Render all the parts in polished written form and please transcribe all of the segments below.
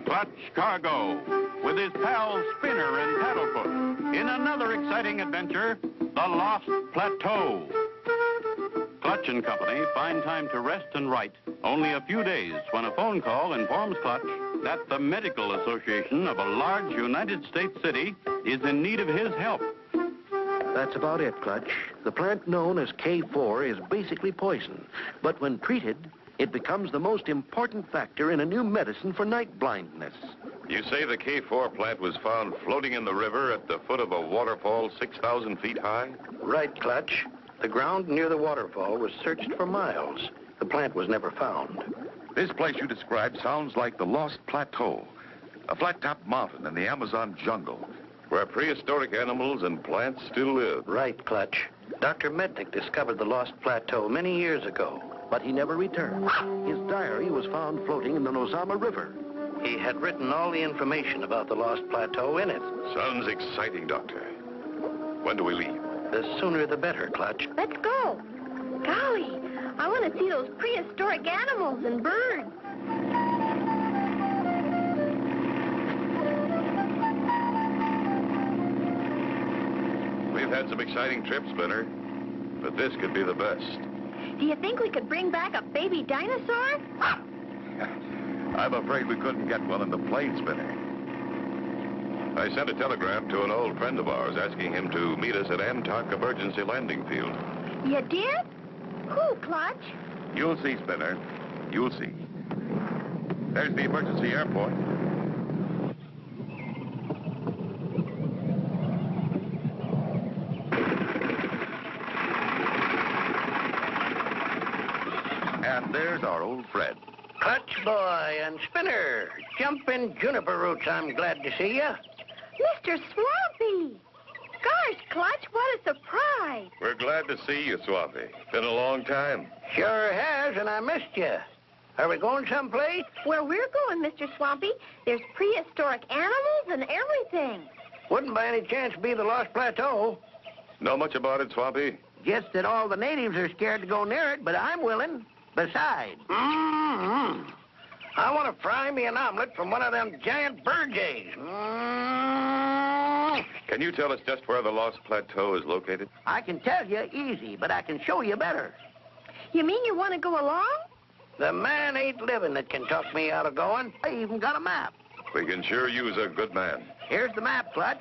Clutch Cargo, with his pals Spinner and Paddlefoot, in another exciting adventure, The Lost Plateau. Clutch and Company find time to rest and write only a few days when a phone call informs Clutch that the Medical Association of a large United States city is in need of his help. That's about it, Clutch. The plant known as K4 is basically poison, but when treated, it becomes the most important factor in a new medicine for night blindness. You say the K4 plant was found floating in the river at the foot of a waterfall 6,000 feet high? Right, Clutch. The ground near the waterfall was searched for miles. The plant was never found. This place you described sounds like the Lost Plateau, a flat-top mountain in the Amazon jungle, where prehistoric animals and plants still live. Right, Clutch. Dr. Mednick discovered the Lost Plateau many years ago, but he never returned. His diary was found floating in the Nozama River. He had written all the information about the Lost Plateau in it. Sounds exciting, Doctor. When do we leave? The sooner the better, Clutch. Let's go. Golly, I want to see those prehistoric animals and birds. We've had some exciting trips, Spinner, but this could be the best. Do you think we could bring back a baby dinosaur? I'm afraid we couldn't get one in the plane, Spinner. I sent a telegram to an old friend of ours asking him to meet us at Antark Emergency Landing Field. You did? Who, Clutch? You'll see, Spinner. You'll see. There's the emergency airport. And there's our old Fred. Clutch boy and Spinner. Jumping juniper roots, I'm glad to see you. Mr. Swampy! Gosh, Clutch, what a surprise! We're glad to see you, Swampy. Been a long time. Sure has, and I missed you. Are we going someplace? Where we're going, Mr. Swampy, there's prehistoric animals and everything. Wouldn't by any chance be the Lost Plateau. Know much about it, Swampy? Just that all the natives are scared to go near it, but I'm willing. Besides, I want to fry me an omelet from one of them giant bird eggs. Can you tell us just where the Lost Plateau is located? I can tell you easy, but I can show you better. You mean you want to go along? The man ain't living that can talk me out of going. I even got a map. We can sure use a good man. Here's the map, Clutch.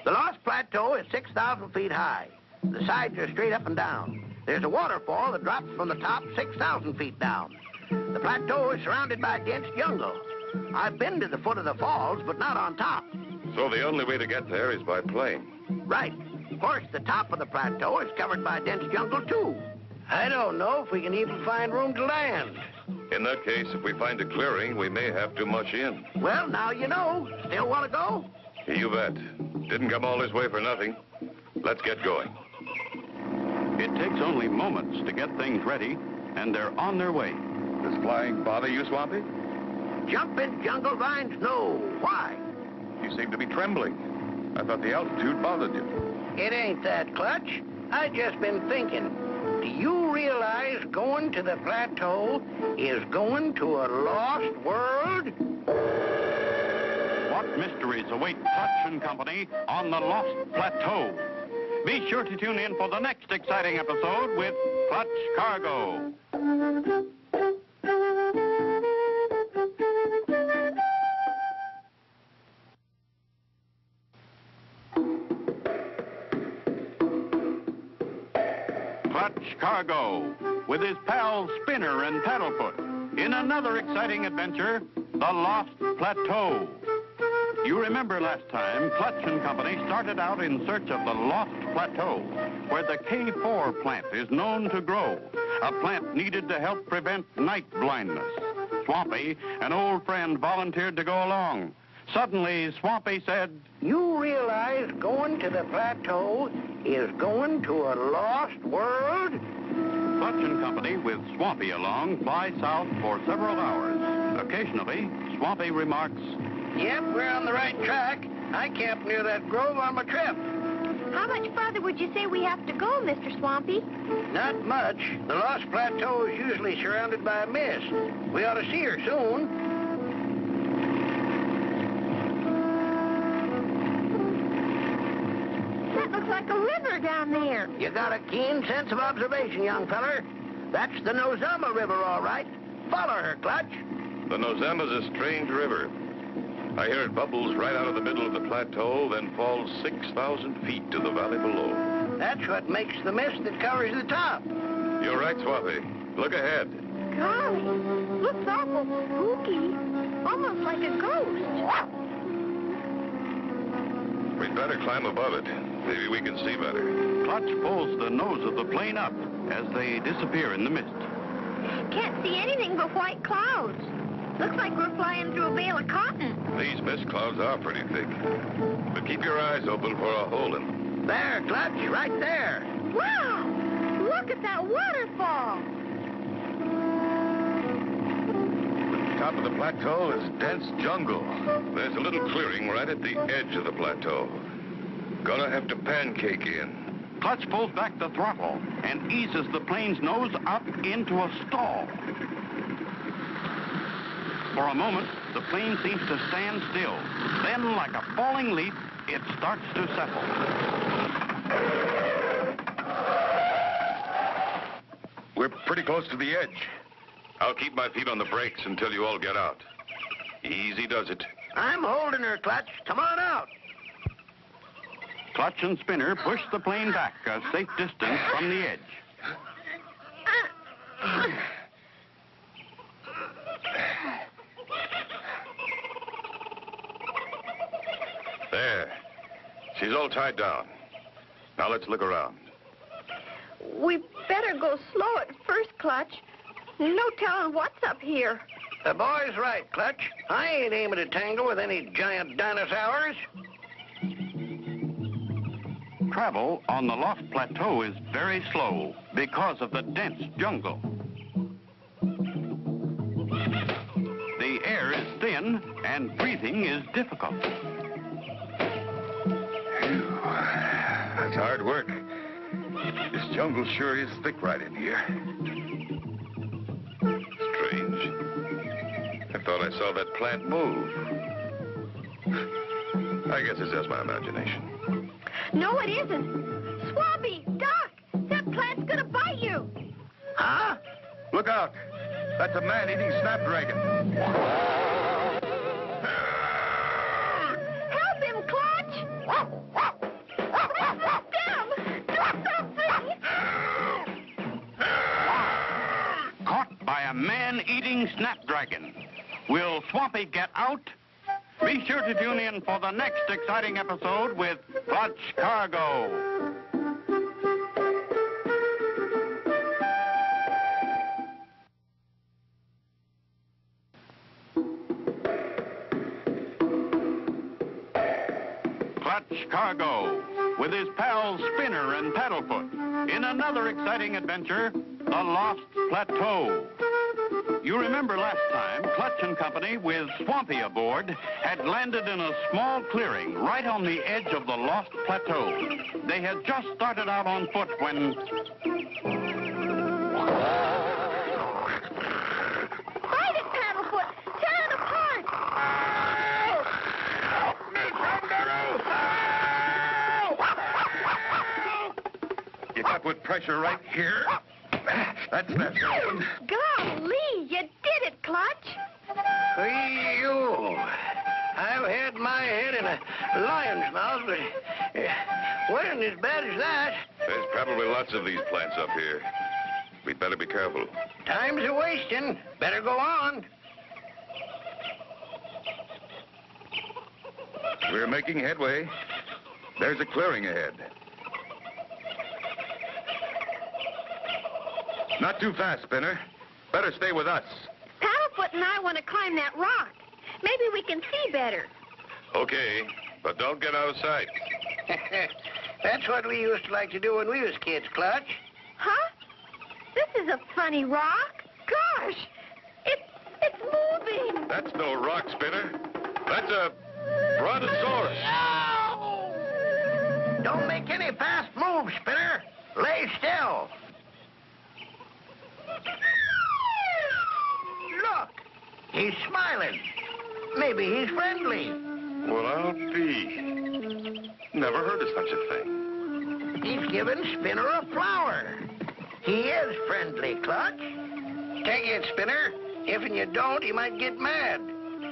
The Lost Plateau is 6,000 feet high. The sides are straight up and down. There's a waterfall that drops from the top 6,000 feet down. The plateau is surrounded by dense jungle. I've been to the foot of the falls, but not on top. So the only way to get there is by plane. Right. Of course, the top of the plateau is covered by dense jungle, too. I don't know if we can even find room to land. In that case, if we find a clearing, we may have to much in. Well, now you know. Still want to go? You bet. Didn't come all this way for nothing. Let's get going. It takes only moments to get things ready, and they're on their way. Does flying bother you, Swampy? Jumping jungle vines, no. Why? You seem to be trembling. I thought the altitude bothered you. It ain't that, Clutch. I just been thinking. Do you realize going to the plateau is going to a lost world? What mysteries await Clutch and Company on the Lost Plateau? Be sure to tune in for the next exciting episode with Clutch Cargo. Clutch Cargo, with his pals Spinner and Paddlefoot, in another exciting adventure, The Lost Plateau. You remember last time, Clutch and Company started out in search of the Lost Plateau, where the K4 plant is known to grow, a plant needed to help prevent night blindness. Swampy, an old friend, volunteered to go along. Suddenly, Swampy said, You realize going to the plateau is going to a lost world? Clutch and Company, with Swampy along, fly south for several hours. Occasionally, Swampy remarks, Yep, we're on the right track. I camped near that grove on my trip. How much farther would you say we have to go, Mr. Swampy? Not much. The Lost Plateau is usually surrounded by mist. We ought to see her soon. like a river down there. You got a keen sense of observation, young feller. That's the Nozama River, all right. Follow her, Clutch. The Nozama's a strange river. I hear it bubbles right out of the middle of the plateau, then falls 6,000 feet to the valley below. That's what makes the mist that covers the top. You're right, Swampy. Look ahead. Golly, looks awful spooky. Almost like a ghost. We'd better climb above it. Maybe we can see better. Clutch pulls the nose of the plane up as they disappear in the mist. Can't see anything but white clouds. Looks like we're flying through a bale of cotton. These mist clouds are pretty thick. But keep your eyes open for a hole in them. There, Clutch, right there. Wow! Look at that waterfall. Top of the plateau is dense jungle. There's a little clearing right at the edge of the plateau. Gonna have to pancake in. Clutch pulls back the throttle and eases the plane's nose up into a stall. For a moment, the plane seems to stand still. Then, like a falling leaf, it starts to settle. We're pretty close to the edge. I'll keep my feet on the brakes until you all get out. Easy does it. I'm holding her, Clutch. Come on out. Clutch and Spinner push the plane back a safe distance from the edge. There. She's all tied down. Now let's look around. We better go slow at first, Clutch. No telling what's up here. The boy's right, Clutch. I ain't aiming to tangle with any giant dinosaurs. Travel on the Lost Plateau is very slow because of the dense jungle. The air is thin and breathing is difficult. That's hard work. This jungle sure is thick right in here. Strange. I thought I saw that plant move. I guess it's just my imagination. No, it isn't. Swampy, Doc, that plant's gonna bite you. Huh? Look out. That's a man-eating snapdragon. Help him, Clutch! Them! Do something! Caught by a man-eating snapdragon. Will Swampy get out? Be sure to tune in for the next exciting episode with Clutch Cargo. Clutch Cargo, with his pals Spinner and Paddlefoot, in another exciting adventure, The Lost Plateau. You remember last time, Clutch and Company, with Swampy aboard, had landed in a small clearing right on the edge of the Lost Plateau. They had just started out on foot when... Fight it, Paddlefoot! Tear it apart! You got with pressure right here. That's that. Golly, you did it, Clutch! You. I've had my head in a lion's mouth, but wasn't as bad as that. There's probably lots of these plants up here. We'd better be careful. Time's a wasting. Better go on. We're making headway. There's a clearing ahead. Not too fast, Spinner. Better stay with us. Paddlefoot and I want to climb that rock. Maybe we can see better. Okay, but don't get out of sight. That's what we used to like to do when we was kids, Clutch. Huh? This is a funny rock. Gosh, it's moving. That's no rock, Spinner. That's a brontosaurus. Don't make any fast moves, Spinner. Lay still. Look, he's smiling. Maybe he's friendly. Well, I'll be. Never heard of such a thing. He's giving Spinner a flower. He is friendly, Clutch. Take it, Spinner. If you don't, he might get mad.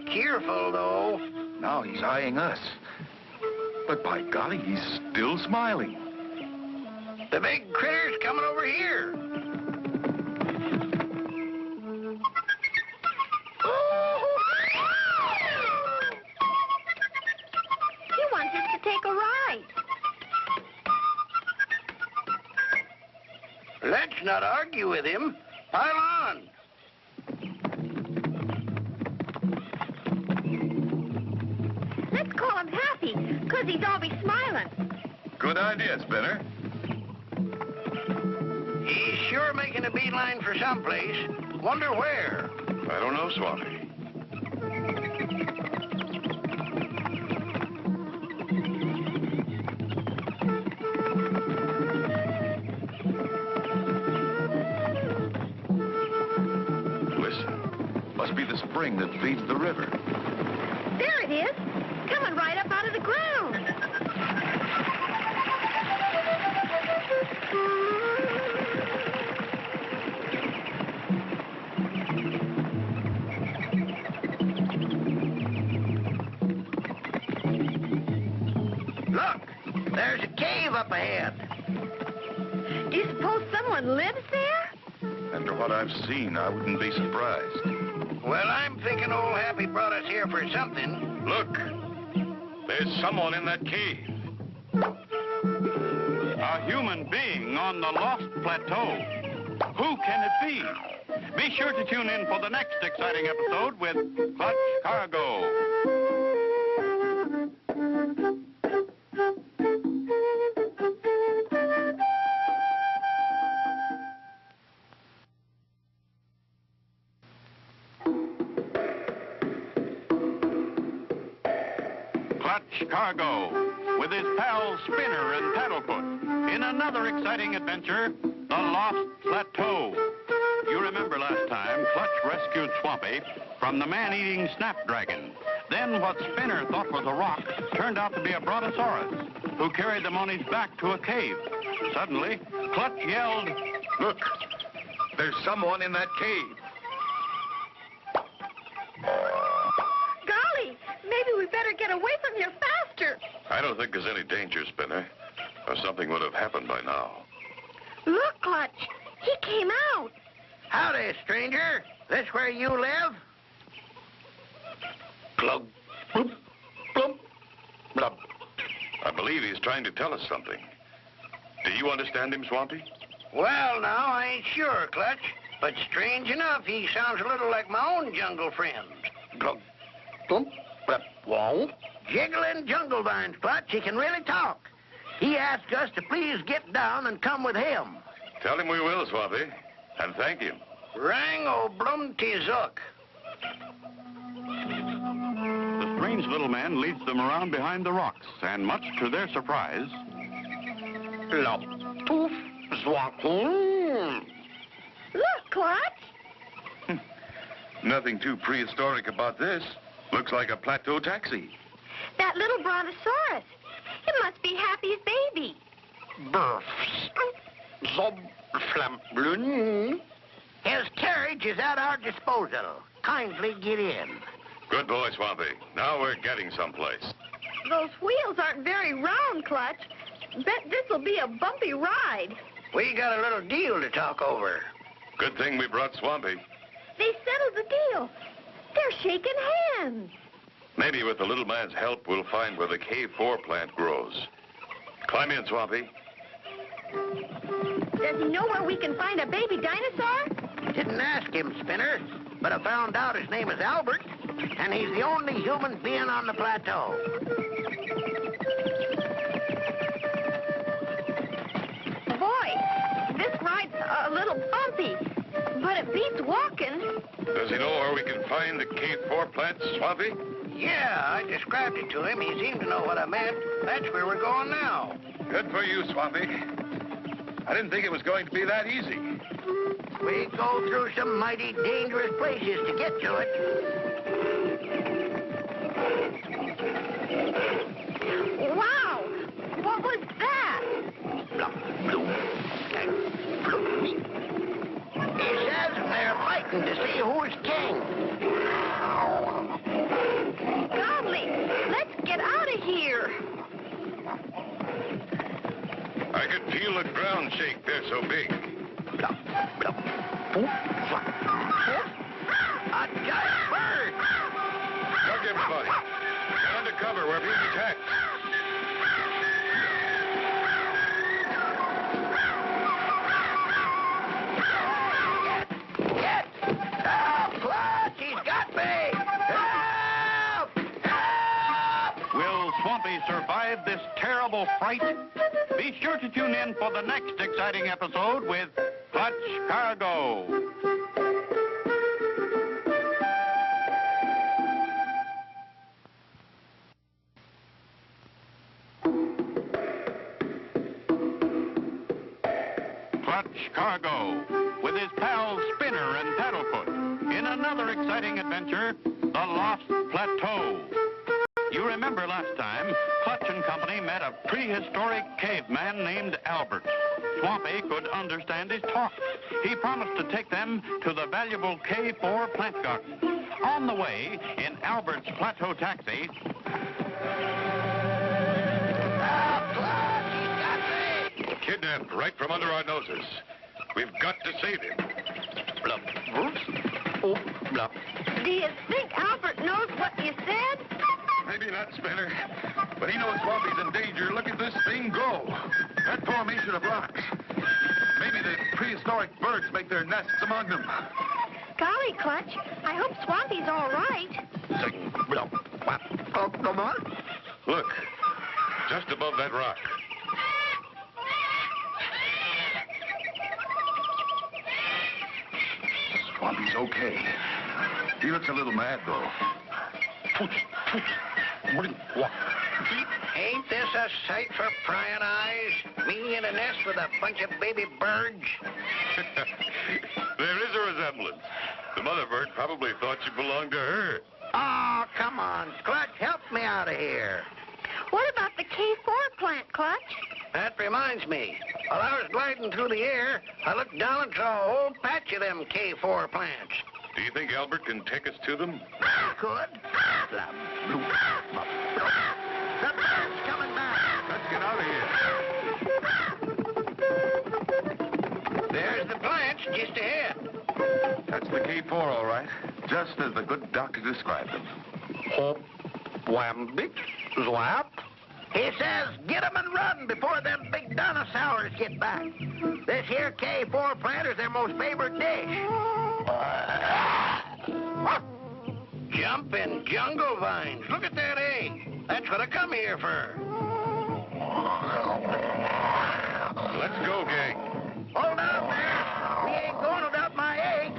Cheerful, though. Now he's eyeing us. But by golly, he's still smiling. The big critter's coming over here. He wants us to take a ride. Let's not argue with him. Pile on. Let's call him Happy, because he's always smiling. Good idea, Spinner. He's sure making a beeline for someplace. Wonder where? I don't know, Swampy. Listen, must be the spring that feeds the river. There it is, coming right up out of the ground. Look, there's a cave up ahead. Do you suppose someone lives there? After what I've seen, I wouldn't be surprised. Well, I'm thinking old Happy brought us here for something. Look, there's someone in that cave. A human being on the Lost Plateau. Who can it be? Be sure to tune in for the next exciting episode with Clutch Cargo. Clutch Cargo, with his pals Spinner and Paddlefoot, in another exciting adventure, the Lost Plateau. You remember last time, Clutch rescued Swampy from the man-eating snapdragon. Then what Spinner thought was a rock turned out to be a brontosaurus, who carried them on his back to a cave. Suddenly, Clutch yelled, Look, there's someone in that cave. Golly, maybe we better get away from here faster. I don't think there's any danger, Spinner, or something would have happened by now. Look, Clutch, he came out. Howdy, stranger. This where you live? Glug, bloop, bloop, blub. I believe he's trying to tell us something. Do you understand him, Swampy? Well, now, I ain't sure, Clutch. But strange enough, he sounds a little like my own jungle friend. Glug, bloop, blub, wow. Jiggling jungle vines, Clutch. He can really talk. He asked us to please get down and come with him. Tell him we will, Swampy, and thank him. Rang o blum tizuk. The strange little man leads them around behind the rocks, and much to their surprise, Lop, poof, zwak. Look, Clutch. Nothing too prehistoric about this. Looks like a plateau taxi. That little brontosaurus. It must be Happy's baby. Burfs. Zob, flam, blun. His carriage is at our disposal. Kindly get in. Good boy, Swampy. Now we're getting someplace. Those wheels aren't very round, Clutch. Bet this'll be a bumpy ride. We got a little deal to talk over. Good thing we brought Swampy. They settled the deal. They're shaking hands. Maybe with the little man's help, we'll find where the K4 plant grows. Climb in, Swampy. Does he know where we can find a baby dinosaur? Didn't ask him, Spinner, but I found out his name is Albert, and he's the only human being on the plateau. Boy, this ride's a little bumpy, but it beats walking. Does he know where we can find the K4 plant, Swampy? Yeah, I described it to him. He seemed to know what I meant. That's where we're going now. Good for you, Swampy. I didn't think it was going to be that easy. We go through some mighty dangerous places to get to it. Wow! What was that? betting to see who's king. Golly, let's get out of here. I could feel the ground shake. They're so big. A giant bird! Look, everybody. Get under cover. We're being attacked. Get! Help, Clutch! He's got me! Help! Help! Will Swampy survive this terrible fright? Be sure to tune in for the next exciting episode with Clutch Cargo. Clutch Cargo, with his pals Spinner and Paddlefoot, in another exciting adventure, The Lost Plateau. You remember last time, Clutch and Company met a prehistoric caveman named Albert. Swampy could understand his talk. He promised to take them to the valuable K4 plant garden. On the way, in Albert's Plateau taxi... Kidnapped right from under our noses. We've got to save him. Blup. Oops. Oh, blup. Do you think Albert knows what you said? Maybe not, Spinner. But he knows Swampy's in danger. Look at this thing go. That formation of rocks. Maybe the prehistoric birds make their nests among them. Golly, Clutch, I hope Swampy's all right. Blup. What? Oh, no more? Look, just above that rock. Swampy's okay. He looks a little mad, though. Ain't this a sight for prying eyes? Me in a nest with a bunch of baby birds? There is a resemblance. The mother bird probably thought you belonged to her. Oh, come on, Clutch, help me out of here. What about the K4 plant, Clutch? That reminds me. While I was gliding through the air, I looked down and saw a whole patch of them K4 plants. Do you think Albert can take us to them? Could. The bird's coming back. Let's get out of here. There's the plants just ahead. That's the K4, all right. Just as the good doctor described them. Hop, wham, big, zwap. He says, get 'em and run before them big dinosaurs get back. This here K4 plant is their most favorite dish. Jumping jungle vines. Look at that egg. That's what I come here for. Let's go, gang. Hold on there. We ain't going without my egg.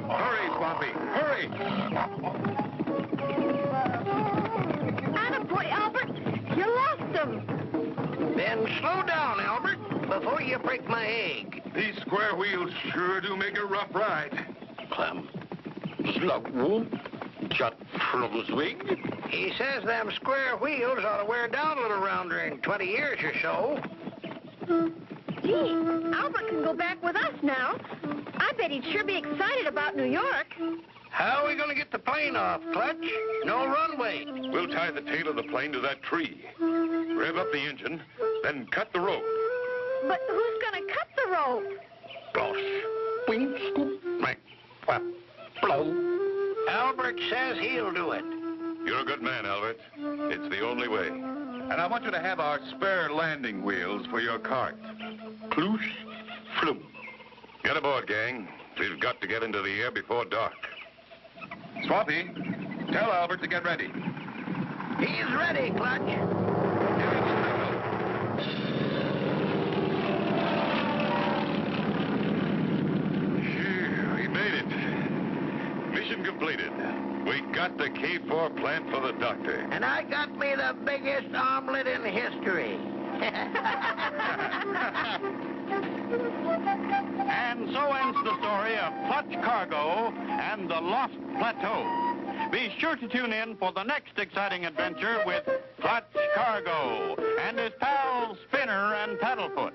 Hurry, Swampy. Hurry. Attaboy, Albert. You lost them. Then slow down, Albert, before you break my egg. These square wheels sure do make a rough ride. He says them square wheels ought to wear down a little round during 20 years or so. Gee, Albert can go back with us now. I bet he'd sure be excited about New York. How are we going to get the plane off, Clutch? No runway. We'll tie the tail of the plane to that tree. Rev up the engine, then cut the rope. But who's going to cut the rope? Albert says he'll do it. You're a good man, Albert. It's the only way. And I want you to have our spare landing wheels for your cart. Ploosh, floop. Get aboard, gang. We've got to get into the air before dark. Swampy, tell Albert to get ready. He's ready, Clutch. Phew, we made it. Mission completed. We got the K4 plant for the doctor. And I got me the biggest omelet in history. And so ends the story of Clutch Cargo and the Lost Plateau. Be sure to tune in for the next exciting adventure with Clutch Cargo and his pals Spinner and Paddlefoot.